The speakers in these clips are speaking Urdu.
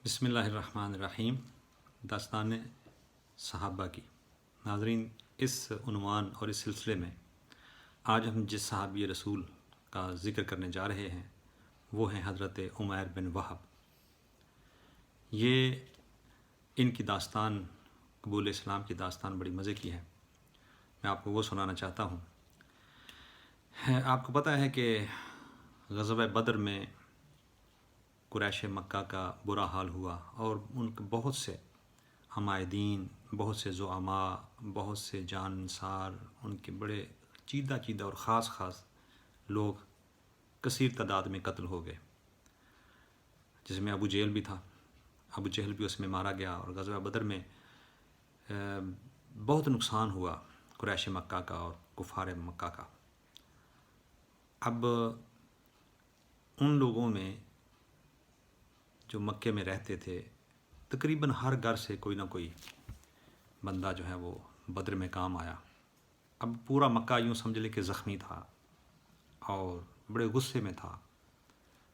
بسم اللہ الرحمن الرحیم۔ داستان صحابہ کی ناظرین، اس عنوان اور اس سلسلے میں آج ہم جس صحابی رسول کا ذکر کرنے جا رہے ہیں وہ ہیں حضرت عمیر بن وہب۔ یہ ان کی داستان، قبول اسلام کی داستان بڑی مزے کی ہے۔ میں آپ کو وہ سنانا چاہتا ہوں۔ آپ کو پتہ ہے کہ غزوہ بدر میں قریش مکہ کا برا حال ہوا اور ان کے بہت سے حمایدین، بہت سے زعماء، بہت سے جانصار، ان کے بڑے چیدہ اور خاص لوگ کثیر تعداد میں قتل ہو گئے، جس میں ابو جہل بھی تھا۔ ابو جہل بھی اس میں مارا گیا اور غزوہ بدر میں بہت نقصان ہوا قریش مکہ کا اور کفار مکہ کا۔ اب ان لوگوں میں جو مکے میں رہتے تھے، تقریباً ہر گھر سے کوئی نہ کوئی بندہ جو ہے وہ بدر میں کام آیا۔ اب پورا مکہ یوں سمجھ لے کہ زخمی تھا اور بڑے غصے میں تھا۔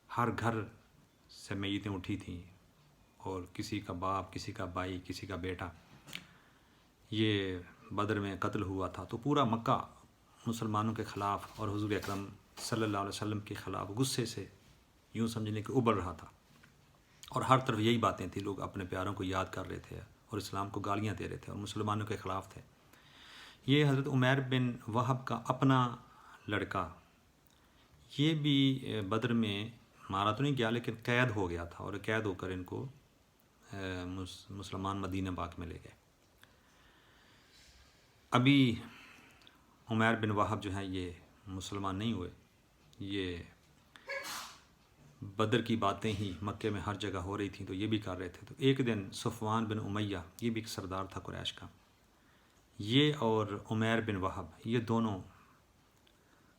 ہر گھر سے میتیں اٹھی تھیں اور کسی کا باپ، کسی کا بھائی، کسی کا بیٹا یہ بدر میں قتل ہوا تھا۔ تو پورا مکہ مسلمانوں کے خلاف اور حضور اکرم صلی اللہ علیہ وسلم کے خلاف غصے سے یوں سمجھنے کہ ابل رہا تھا، اور ہر طرف یہی باتیں تھیں۔ لوگ اپنے پیاروں کو یاد کر رہے تھے اور اسلام کو گالیاں دے رہے تھے اور مسلمانوں کے خلاف تھے۔ یہ حضرت عمیر بن وہب کا اپنا لڑکا، یہ بھی بدر میں مارا تو نہیں گیا لیکن قید ہو گیا تھا، اور قید ہو کر ان کو مسلمان مدینہ پاک میں لے گئے۔ ابھی عمیر بن وہب جو ہیں یہ مسلمان نہیں ہوئے۔ یہ بدر کی باتیں ہی مکے میں ہر جگہ ہو رہی تھیں تو یہ بھی کر رہے تھے۔ تو ایک دن صفوان بن امیہ، یہ بھی ایک سردار تھا قریش کا، یہ اور عمیر بن وہب یہ دونوں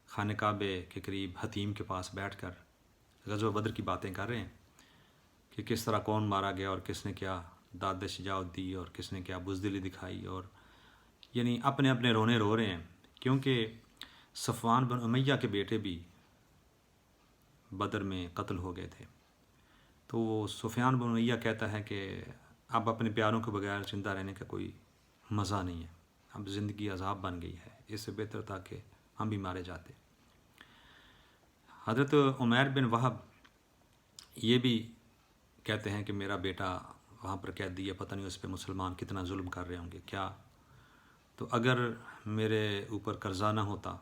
خانہ کعبے کے قریب حتیم کے پاس بیٹھ کر غزوہ بدر کی باتیں کر رہے ہیں کہ کس طرح کون مارا گیا اور کس نے کیا داد شجاعت دی اور کس نے کیا بزدلی دکھائی، اور یعنی اپنے اپنے رونے رو رہے ہیں، کیونکہ صفوان بن امیہ کے بیٹے بھی بدر میں قتل ہو گئے تھے۔ تو سفیان بن امیہ کہتا ہے کہ اب اپنے پیاروں کے بغیر زندہ رہنے کا کوئی مزہ نہیں ہے، اب زندگی عذاب بن گئی ہے، اس سے بہتر تھا کہ ہم بھی مارے جاتے۔ حضرت عمیر بن وہب یہ بھی کہتے ہیں کہ میرا بیٹا وہاں پر قیدی ہے، پتہ نہیں اس پہ مسلمان کتنا ظلم کر رہے ہوں گے کیا، تو اگر میرے اوپر قرضہ نہ ہوتا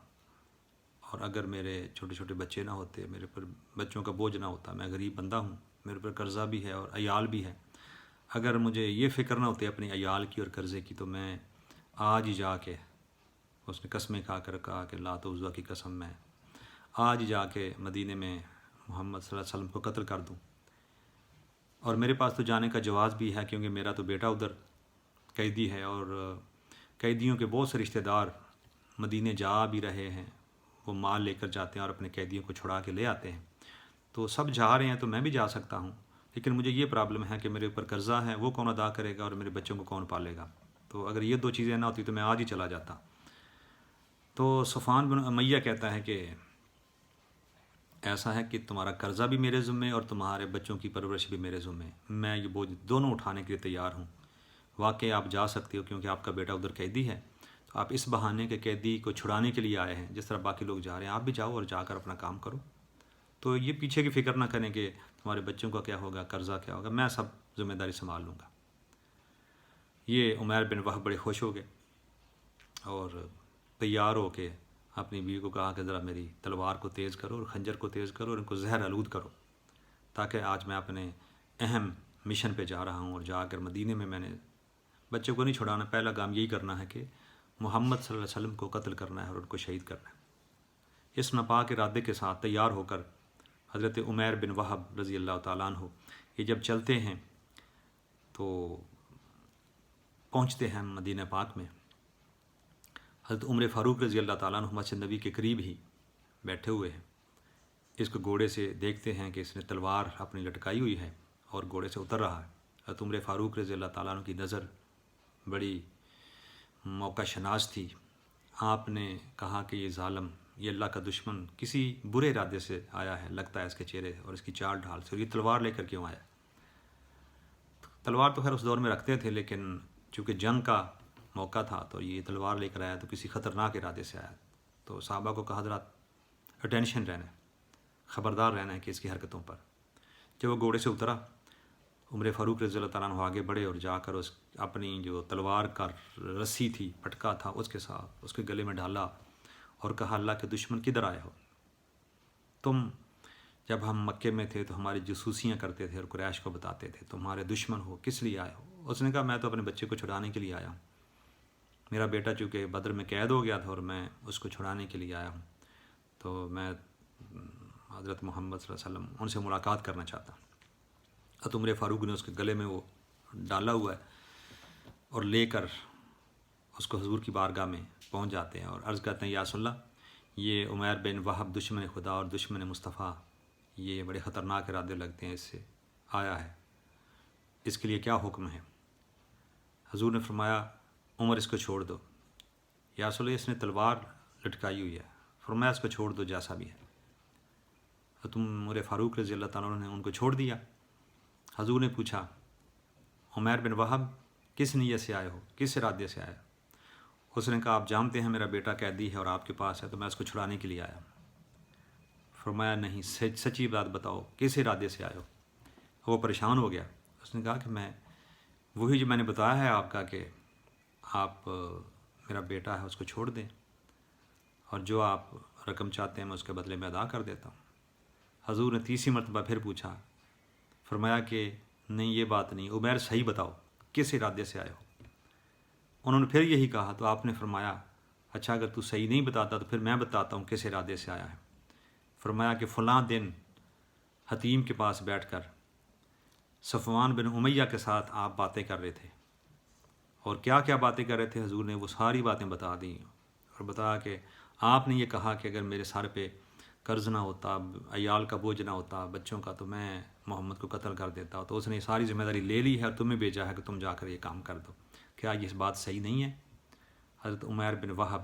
اور اگر میرے چھوٹے چھوٹے بچے نہ ہوتے، میرے پر بچوں کا بوجھ نہ ہوتا، میں غریب بندہ ہوں، میرے پر قرضہ بھی ہے اور عیال بھی ہے، اگر مجھے یہ فکر نہ ہوتی اپنی عیال کی اور قرضے کی، تو میں آج ہی جا کے، اس نے قسمیں کھا کر کہا کہ لات و عزیٰ کی قسم، میں آج جا کے مدینے میں محمد صلی اللہ علیہ وسلم کو قتل کر دوں، اور میرے پاس تو جانے کا جواز بھی ہے کیونکہ میرا تو بیٹا ادھر قیدی ہے، اور قیدیوں کے بہت سے رشتہ دار مدینے جا بھی رہے ہیں، وہ مال لے کر جاتے ہیں اور اپنے قیدیوں کو چھڑا کے لے آتے ہیں، تو سب جا رہے ہیں تو میں بھی جا سکتا ہوں، لیکن مجھے یہ پرابلم ہے کہ میرے اوپر قرضہ ہے، وہ کون ادا کرے گا اور میرے بچوں کو کون پالے گا، تو اگر یہ دو چیزیں نہ ہوتی تو میں آج ہی چلا جاتا۔ تو صفوان بن امیہ کہتا ہے کہ ایسا ہے کہ تمہارا قرضہ بھی میرے ذمے اور تمہارے بچوں کی پرورش بھی میرے ذمے، میں یہ بوجھ دونوں اٹھانے کے لیے تیار ہوں، واقعی آپ جا سکتے ہو کیونکہ آپ کا بیٹا ادھر قیدی ہے، تو آپ اس بہانے کے قیدی کو چھڑانے کے لیے آئے ہیں، جس طرح باقی لوگ جا رہے ہیں آپ بھی جاؤ اور جا کر اپنا کام کرو، تو یہ پیچھے کی فکر نہ کریں کہ تمہارے بچوں کا کیا ہوگا، قرضہ کیا ہوگا، میں سب ذمہ داری سنبھال لوں گا۔ یہ عمیر بن وہب بڑے خوش ہو گئے اور تیار ہو کے اپنی بیوی کو کہا کہ ذرا میری تلوار کو تیز کرو اور خنجر کو تیز کرو اور ان کو زہر آلود کرو، تاکہ آج میں اپنے اہم مشن پہ جا رہا ہوں، اور جا کر مدینے میں نے بچوں کو نہیں چھڑانا، پہلا کام یہی کرنا ہے کہ محمد صلی اللہ علیہ وسلم کو قتل کرنا ہے اور ان کو شہید کرنا ہے۔ اس ناپاک ارادے کے ساتھ تیار ہو کر حضرت عمیر بن وہب رضی اللہ تعالیٰ عنہ یہ جب چلتے ہیں تو پہنچتے ہیں مدینہ پاک میں۔ حضرت عمر فاروق رضی اللہ تعالیٰ عنہ مسجد نبی کے قریب ہی بیٹھے ہوئے ہیں، اس کو گھوڑے سے دیکھتے ہیں کہ اس نے تلوار اپنی لٹکائی ہوئی ہے اور گھوڑے سے اتر رہا ہے۔ حضرت عمر فاروق رضی اللہ تعالیٰ عنہ کی نظر بڑی موقع شناس تھی، آپ نے کہا کہ یہ ظالم، یہ اللہ کا دشمن کسی برے ارادے سے آیا ہے، لگتا ہے اس کے چہرے اور اس کی چال ڈھال سے، اور یہ تلوار لے کر کیوں آیا؟ تلوار تو خیر اس دور میں رکھتے تھے، لیکن چونکہ جنگ کا موقع تھا تو یہ تلوار لے کر آیا تو کسی خطرناک ارادے سے آیا. تو صحابہ کو کہا حضرات اٹینشن رہنا ہے، خبردار رہنا ہے کہ اس کی حرکتوں پر. جب وہ گھوڑے سے اترا، عمر فاروق رضی اللہ تعالیٰ عنہ آگے بڑھے اور جا کر اس اپنی جو تلوار کا رسی تھی، پٹکا تھا، اس کے ساتھ اس کے گلے میں ڈالا اور کہا اللہ کے دشمن کدھر آئے ہو تم؟ جب ہم مکے میں تھے تو ہماری جاسوسیاں کرتے تھے اور قریش کو بتاتے تھے، تمہارے دشمن ہو، کس لیے آئے ہو؟ اس نے کہا میں تو اپنے بچے کو چھڑانے کے لیے آیا ہوں. میرا بیٹا چونکہ بدر میں قید ہو گیا تھا اور میں اس کو چھڑانے کے لیے آیا ہوں، تو میں حضرت محمد صلی اللہ علیہ وسلم ان سے ملاقات کرنا چاہتا ہوں. عمر فاروق نے اس کے گلے میں وہ ڈالا ہوا ہے اور لے کر اس کو حضور کی بارگاہ میں پہنچ جاتے ہیں اور عرض کرتے ہیں یا رسول اللہ، یہ عمیر بن وہب دشمن خدا اور دشمن مصطفیٰ، یہ بڑے خطرناک ارادے لگتے ہیں، اس سے آیا ہے، اس کے لیے کیا حکم ہے؟ حضور نے فرمایا عمر اس کو چھوڑ دو. یا رسول اللہ، اس نے تلوار لٹکائی ہوئی ہے. فرمایا اس کو چھوڑ دو جیسا بھی ہے. تو عمر فاروق رضی اللہ تعالیٰ عنہ نے ان کو چھوڑ دیا. حضور نے پوچھا عمیر بن وہب کس نیت سے آئے ہو، کس ارادے سے آئے ہو؟ اس نے کہا آپ جانتے ہیں میرا بیٹا قیدی ہے اور آپ کے پاس ہے، تو میں اس کو چھڑانے کے لیے آیا. فرمایا نہیں، سچی بات بتاؤ، کس ارادے سے آئے ہو؟ وہ پریشان ہو گیا. اس نے کہا کہ میں وہی جو میں نے بتایا ہے آپ کا کہ آپ میرا بیٹا ہے اس کو چھوڑ دیں اور جو آپ رقم چاہتے ہیں میں اس کے بدلے میں ادا کر دیتا ہوں. حضور نے تیسری مرتبہ پھر پوچھا، فرمایا کہ نہیں یہ بات نہیں، عمیر صحیح بتاؤ کس ارادے سے آئے ہو؟ انہوں نے پھر یہی کہا. تو آپ نے فرمایا اچھا اگر تو صحیح نہیں بتاتا تو پھر میں بتاتا ہوں کس ارادے سے آیا ہے. فرمایا کہ فلاں دن حتیم کے پاس بیٹھ کر صفوان بن امیہ کے ساتھ آپ باتیں کر رہے تھے. اور کیا کیا باتیں کر رہے تھے؟ حضور نے وہ ساری باتیں بتا دیں اور بتایا کہ آپ نے یہ کہا کہ اگر میرے سر پہ قرض نہ ہوتا، عیال کا بوجھ نہ ہوتا، بچوں کا، تو میں محمد کو قتل کر دیتا. تو اس نے ساری ذمہ داری لے لی ہے اور تمہیں بھیجا ہے کہ تم جا کر یہ کام کر دو. کیا یہ بات صحیح نہیں ہے؟ حضرت عمیر بن وہب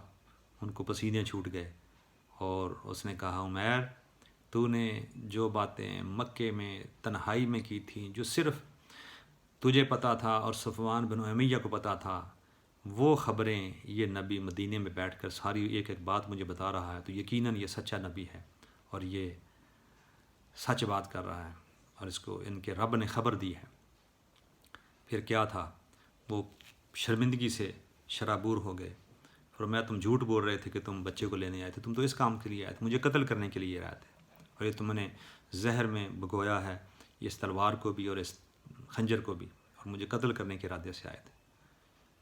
ان کو پسینے چھوٹ گئے اور اس نے کہا عمیر تو نے جو باتیں مکے میں تنہائی میں کی تھیں، جو صرف تجھے پتہ تھا اور صفوان بن امیہ کو پتہ تھا، وہ خبریں یہ نبی مدینے میں بیٹھ کر ساری ایک ایک بات مجھے بتا رہا ہے، تو یقیناً یہ سچا نبی ہے اور یہ سچ بات کر رہا ہے اور اس کو ان کے رب نے خبر دی ہے. پھر کیا تھا؟ وہ شرمندگی سے شرابور ہو گئے. فرمایا تم جھوٹ بول رہے تھے کہ تم بچے کو لینے آئے تھے، تم تو اس کام کے لیے آئے تھے، مجھے قتل کرنے کے لیے آئے تھے، اور یہ تم نے زہر میں بھگویا ہے اس تلوار کو بھی اور اس خنجر کو بھی، اور مجھے قتل کرنے کے ارادے سے آئے تھے.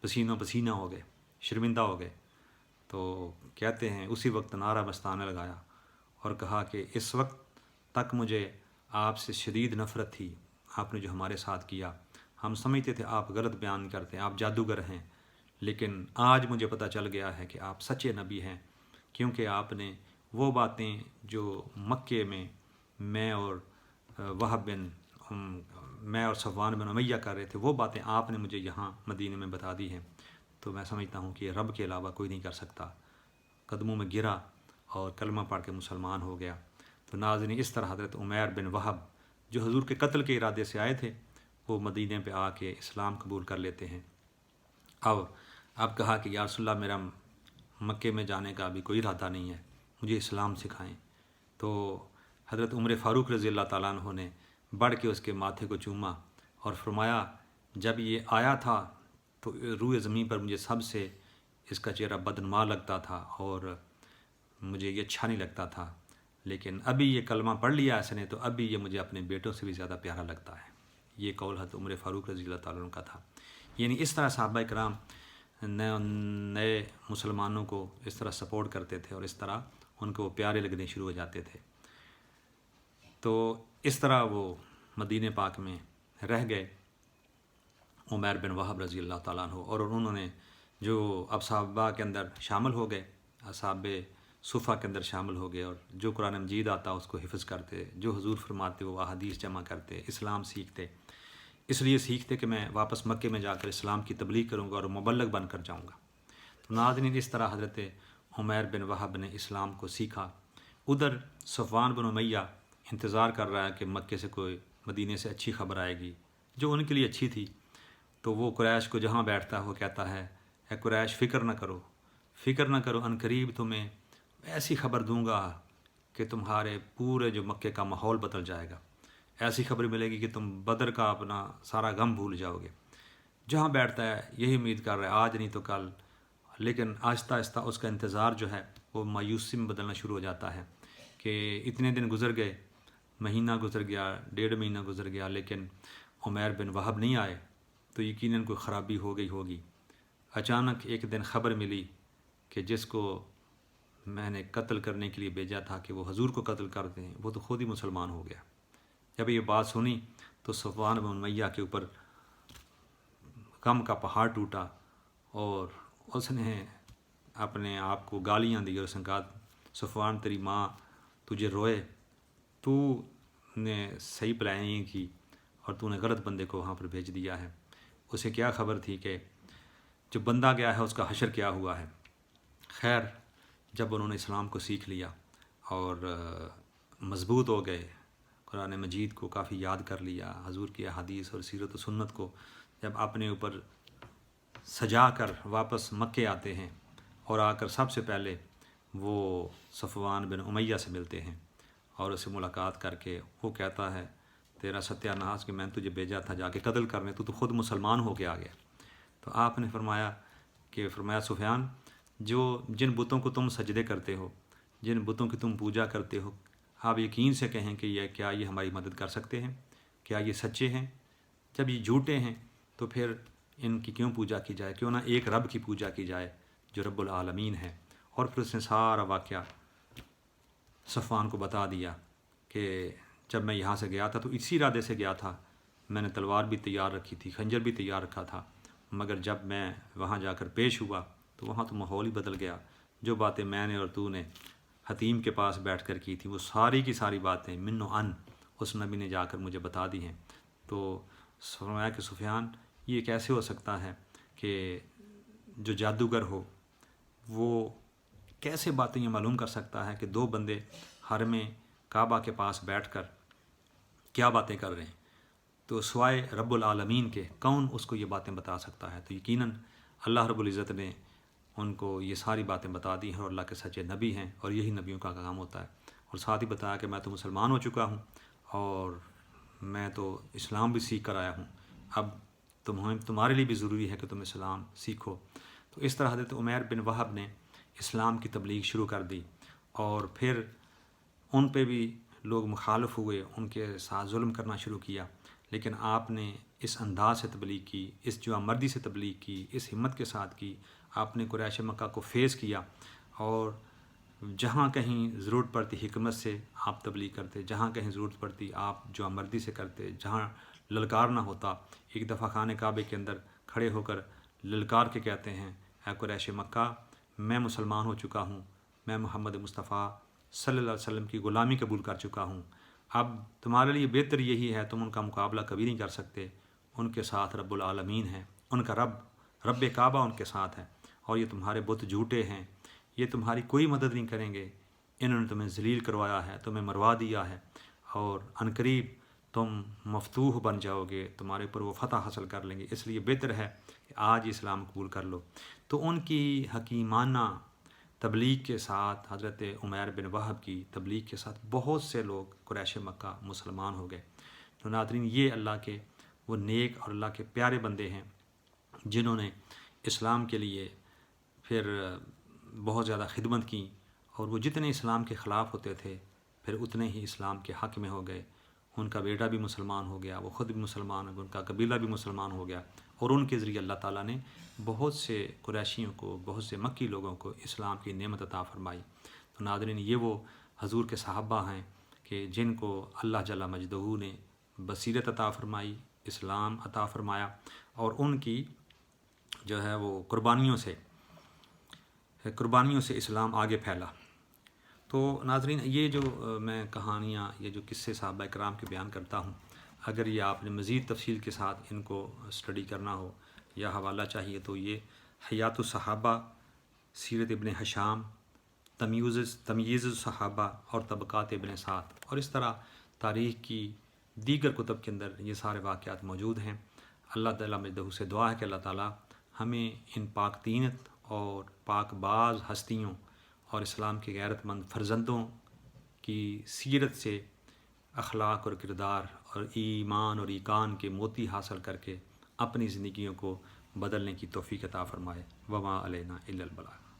پسینہ پسینہ ہو گئے، شرمندہ ہو گئے. تو کہتے ہیں اسی وقت نعرہ مستانہ لگایا اور کہا کہ اس وقت تک مجھے آپ سے شدید نفرت تھی، آپ نے جو ہمارے ساتھ کیا، ہم سمجھتے تھے آپ غلط بیان کرتے ہیں، آپ جادوگر ہیں، لیکن آج مجھے پتہ چل گیا ہے کہ آپ سچے نبی ہیں، کیونکہ آپ نے وہ باتیں جو مکے میں میں اور صفوان بن امیہ کر رہے تھے، وہ باتیں آپ نے مجھے یہاں مدینے میں بتا دی ہیں. تو میں سمجھتا ہوں کہ رب کے علاوہ کوئی نہیں کر سکتا. قدموں میں گرا اور کلمہ پڑھ کے مسلمان ہو گیا. تو ناظرین، اس طرح حضرت عمیر بن وہب جو حضور کے قتل کے ارادے سے آئے تھے، وہ مدینے پہ آ کے اسلام قبول کر لیتے ہیں. اب کہا کہ یا رسول اللہ میرا مکے میں جانے کا ابھی کوئی ارادہ نہیں ہے، مجھے اسلام سکھائیں. تو حضرت عمر فاروق رضی اللہ تعالیٰ عنہ نے بڑھ کے اس کے ماتھے کو چوما اور فرمایا جب یہ آیا تھا تو روئے زمین پر مجھے سب سے اس کا چہرہ بدنما لگتا تھا اور مجھے یہ اچھا نہیں لگتا تھا، لیکن ابھی یہ کلمہ پڑھ لیا اس نے تو ابھی یہ مجھے اپنے بیٹوں سے بھی زیادہ پیارا لگتا ہے. یہ قول حضرت عمر فاروق رضی اللہ تعالیٰ عنہ کا تھا. یعنی اس طرح صحابہ کرام نئے مسلمانوں کو اس طرح سپورٹ کرتے تھے اور اس طرح ان کو پیارے لگنے شروع ہو جاتے تھے. تو اس طرح وہ مدینہ پاک میں رہ گئے عمیر بن وہب رضی اللہ تعالیٰ عنہ، اور انہوں نے جو اب صحابہ کے اندر شامل ہو گئے، اصحاب صفہ کے اندر شامل ہو گئے، اور جو قرآن مجید آتا اس کو حفظ کرتے، جو حضور فرماتے وہ احادیث جمع کرتے، اسلام سیکھتے. اس لیے سیکھتے کہ میں واپس مکے میں جا کر اسلام کی تبلیغ کروں گا اور مبلغ بن کر جاؤں گا. تو ناظرین، اس طرح حضرت عمیر بن وہب نے اسلام کو سیکھا. ادھر صفوان بن امیہ انتظار کر رہا ہے کہ مکے سے کوئی مدینے سے اچھی خبر آئے گی، جو ان کے لیے اچھی تھی. تو وہ قریش کو جہاں بیٹھتا ہے وہ کہتا ہے اے قریش فکر نہ کرو، ان قریب تمہیں ایسی خبر دوں گا کہ تمہارے پورے جو مکے کا ماحول بدل جائے گا، ایسی خبر ملے گی کہ تم بدر کا اپنا سارا غم بھول جاؤ گے۔ جہاں بیٹھتا ہے یہی امید کر رہا ہے آج نہیں تو کل، لیکن آہستہ آہستہ اس کا انتظار جو ہے وہ مایوسی میں بدلنا شروع ہو جاتا ہے کہ اتنے دن گزر گئے، مہینہ گزر گیا، 1.5 مہینہ گزر گیا، لیکن عمیر بن وہب نہیں آئے، تو یقیناً کوئی خرابی ہو گئی ہوگی۔ اچانک ایک دن خبر ملی کہ جس کو میں نے قتل کرنے کے لیے بھیجا تھا کہ وہ حضور کو قتل کر دیں، وہ تو خود ہی مسلمان ہو گیا۔ جب یہ بات سنی تو صفوان بن امیہ کے اوپر غم کا پہاڑ ٹوٹا، اور اس نے اپنے آپ کو گالیاں دی، اور اس نے کہا صفوان تیری ماں تجھے روئے، تو نے صحیح پلاننگ نہیں کی اور تو نے غلط بندے کو وہاں پر بھیج دیا ہے۔ اسے کیا خبر تھی کہ جو بندہ گیا ہے اس کا حشر کیا ہوا ہے۔ خیر، جب انہوں نے اسلام کو سیکھ لیا اور مضبوط ہو گئے، قرآن مجید کو کافی یاد کر لیا، حضور کی احادیث اور سیرت و سنت کو جب اپنے اوپر سجا کر واپس مکے آتے ہیں، اور آ کر سب سے پہلے وہ صفوان بن امیہ سے ملتے ہیں اور اسے ملاقات کر کے وہ کہتا ہے تیرا ستیہ ناس کہ میں نے تجھے بھیجا تھا جا کے قتل کرنے، تو خود مسلمان ہو کے آ گیا۔ تو آپ نے فرمایا سفیان، جن بتوں کو تم سجدے کرتے ہو، جن بتوں کی تم پوجا کرتے ہو، آپ یقین سے کہیں کہ یہ ہماری مدد کر سکتے ہیں؟ کیا یہ سچے ہیں؟ جب یہ جھوٹے ہیں تو پھر ان کی کیوں پوجا کی جائے؟ کیوں نہ ایک رب کی پوجا کی جائے جو رب العالمین ہے۔ اور پھر اس نے سارا واقعہ صفوان کو بتا دیا کہ جب میں یہاں سے گیا تھا تو اسی ارادے سے گیا تھا، میں نے تلوار بھی تیار رکھی تھی، خنجر بھی تیار رکھا تھا، مگر جب میں وہاں جا کر پیش ہوا تو وہاں تو ماحول ہی بدل گیا۔ جو باتیں میں نے اور تو نے حتیم کے پاس بیٹھ کر کی تھی، وہ ساری کی ساری باتیں من و ان اس نبی نے جا کر مجھے بتا دی ہیں۔ تو فرمایا کہ سفیان، یہ کیسے ہو سکتا ہے کہ جو جادوگر ہو وہ کیسے باتیں یہ معلوم کر سکتا ہے کہ دو بندے حرم کعبہ کے پاس بیٹھ کر کیا باتیں کر رہے ہیں؟ تو سوائے رب العالمین کے کون اس کو یہ باتیں بتا سکتا ہے؟ تو یقیناً اللہ رب العزت نے ان کو یہ ساری باتیں بتا دی ہیں، اور اللہ کے سچے نبی ہیں، اور یہی نبیوں کا کام ہوتا ہے۔ اور ساتھ ہی بتایا کہ میں تو مسلمان ہو چکا ہوں اور میں تو اسلام بھی سیکھ کر آیا ہوں، اب تمہارے لیے بھی ضروری ہے کہ تم اسلام سیکھو۔ تو اس طرح حضرت عمیر بن وہب نے اسلام کی تبلیغ شروع کر دی، اور پھر ان پہ بھی لوگ مخالف ہوئے، ان کے ساتھ ظلم کرنا شروع کیا، لیکن آپ نے اس انداز سے تبلیغ کی، اس جوامردی سے تبلیغ کی، اس ہمت کے ساتھ کی۔ آپ نے قریش مکہ کو فیس کیا، اور جہاں کہیں ضرورت پڑتی حکمت سے آپ تبلیغ کرتے، جہاں کہیں ضرورت پڑتی آپ جوامردی سے کرتے، جہاں للکارنا ہوتا۔ ایک دفعہ خانہ کعبے کے اندر کھڑے ہو کر للکار کے کہتے ہیں اے قریش مکہ، میں مسلمان ہو چکا ہوں، میں محمد مصطفیٰ صلی اللہ علیہ وسلم کی غلامی قبول کر چکا ہوں، اب تمہارے لیے بہتر یہی ہے، تم ان کا مقابلہ کبھی نہیں کر سکتے، ان کے ساتھ رب العالمین ہے، ان کا رب کعبہ ان کے ساتھ ہے، اور یہ تمہارے بت جھوٹے ہیں، یہ تمہاری کوئی مدد نہیں کریں گے، انہوں نے تمہیں ذلیل کروایا ہے، تمہیں مروا دیا ہے، اور عنقریب تم مفتوح بن جاؤ گے، تمہارے اوپر وہ فتح حاصل کر لیں گے، اس لیے بہتر ہے کہ آج اسلام قبول کر لو۔ تو ان کی حکیمانہ تبلیغ کے ساتھ، حضرت عمیر بن وہب کی تبلیغ کے ساتھ بہت سے لوگ قریش مکہ مسلمان ہو گئے۔ تو ناظرین، یہ اللہ کے وہ نیک اور اللہ کے پیارے بندے ہیں جنہوں نے اسلام کے لیے پھر بہت زیادہ خدمت کی، اور وہ جتنے اسلام کے خلاف ہوتے تھے پھر اتنے ہی اسلام کے حق میں ہو گئے۔ ان کا بیٹا بھی مسلمان ہو گیا، وہ خود بھی مسلمان ہو گیا، ان کا قبیلہ بھی مسلمان ہو گیا، اور ان کے ذریعے اللہ تعالیٰ نے بہت سے قریشیوں کو، بہت سے مکی لوگوں کو اسلام کی نعمت عطا فرمائی۔ تو ناظرین، یہ وہ حضور کے صحابہ ہیں کہ جن کو اللہ جل مجدہ نے بصیرت عطا فرمائی، اسلام عطا فرمایا، اور ان کی جو ہے وہ قربانیوں سے اسلام آگے پھیلا۔ تو ناظرین، یہ جو میں کہانیاں، یہ جو قصے صحابہ کرام کے بیان کرتا ہوں، اگر یہ آپ نے مزید تفصیل کے ساتھ ان کو اسٹڈی کرنا ہو یا حوالہ چاہیے تو یہ حیات الصحابہ، سیرت ابن ہشام، تمییز الصحابہ اور طبقات ابن سعد، اور اس طرح تاریخ کی دیگر کتب کے اندر یہ سارے واقعات موجود ہیں۔ اللہ تعالیٰ مجدہ سے دعا ہے کہ اللہ تعالیٰ ہمیں ان پاک دینت اور پاک باز ہستیوں اور اسلام کے غیرت مند فرزندوں کی سیرت سے اخلاق اور کردار اور ایمان اور ایقان کے موتی حاصل کر کے اپنی زندگیوں کو بدلنے کی توفیق عطا فرمائے۔ وما علینا الا البلاغ۔